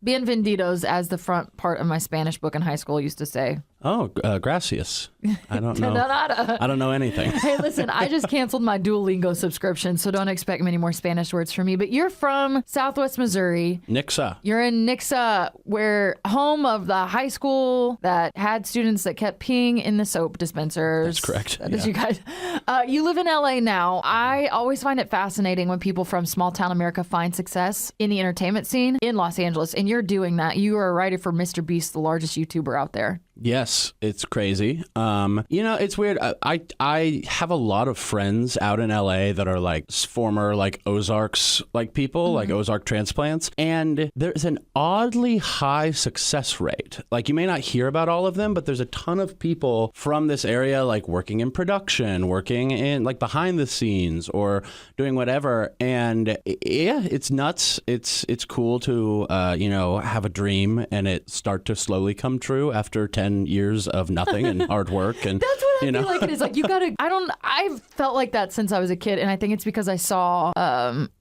Bienvenidos, as the front part of my Spanish book in high school used to say. Oh, gracias. I don't know. Nada. I don't know anything. Hey, listen, I just canceled my Duolingo subscription, so don't expect many more Spanish words from me. But you're from Southwest Missouri. Nixa. You're in Nixa, where home of the high school that had students that kept peeing in the soap dispensers. That's correct. That is you guys. You live in LA now. I always find it fascinating when people from small town America find success in the entertainment scene in Los Angeles, and you're doing that. You are a writer for Mr. Beast, the largest YouTuber out there. Yes, it's crazy. It's weird. I have a lot of friends out in LA that are like former like Ozarks like people, like Ozark transplants, and there's an oddly high success rate. Like you may not hear about all of them, but there's a ton of people from this area like working in production, working in like behind the scenes or doing whatever. And yeah, it's nuts. It's cool to have a dream and it start to slowly come true after 10 years of nothing and hard work. And that's what I feel like it is. Like you gotta, I've felt like that since I was a kid. And I think it's because I saw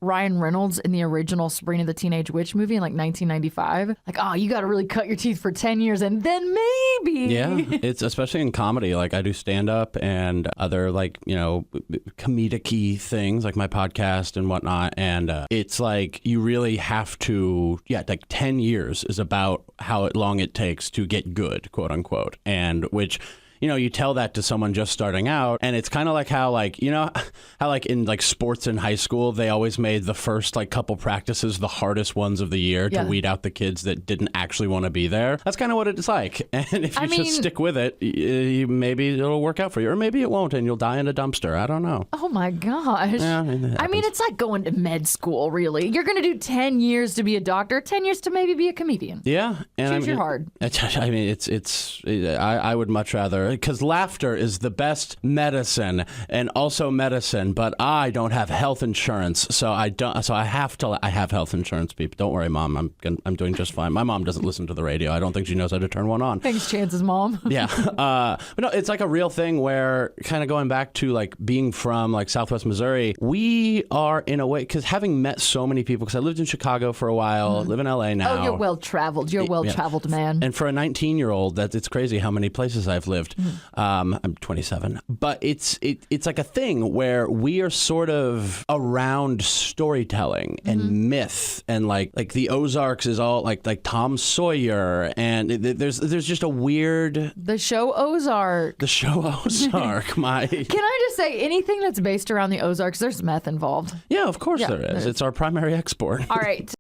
Ryan Reynolds in the original Sabrina the Teenage Witch movie in like 1995. Like, oh, you gotta really cut your teeth for 10 years and then maybe. Yeah, it's especially in comedy. Like I do stand up and other like, comedic-y things like my podcast and whatnot. And it's like you really have to, like 10 years is about how long it takes to get good, quote unquote. And which, you tell that to someone just starting out, and it's kind of like how in like sports in high school, they always made the first like couple practices the hardest ones of the year to weed out the kids that didn't actually want to be there. That's kind of what it's like. And if you just stick with it, maybe it'll work out for you, or maybe it won't, and you'll die in a dumpster. I don't know. Oh my gosh. Yeah, it's like going to med school, really. You're going to do 10 years to be a doctor, 10 years to maybe be a comedian. Yeah. And choose your hard. I would much rather, because laughter is the best medicine and also medicine, but I don't have health insurance, so I have health insurance, people. Don't worry, Mom, I'm doing just fine. My mom doesn't listen to the radio. I don't think she knows how to turn one on. Thanks, Chance's mom. Yeah. But no, it's like a real thing where kind of going back to like being from like Southwest Missouri, we are in a way, because having met so many people, because I lived in Chicago for a while, live in LA now. Oh, you're well-traveled. You're a well-traveled man. And for a 19-year-old, it's crazy how many places I've lived. I'm 27, but it's like a thing where we are sort of around storytelling and myth, and like the Ozarks is all like Tom Sawyer, and there's just a weird the show Ozark. Can I just say anything that's based around the Ozarks? There's meth involved. Yeah, of course there is. It's our primary export. All right.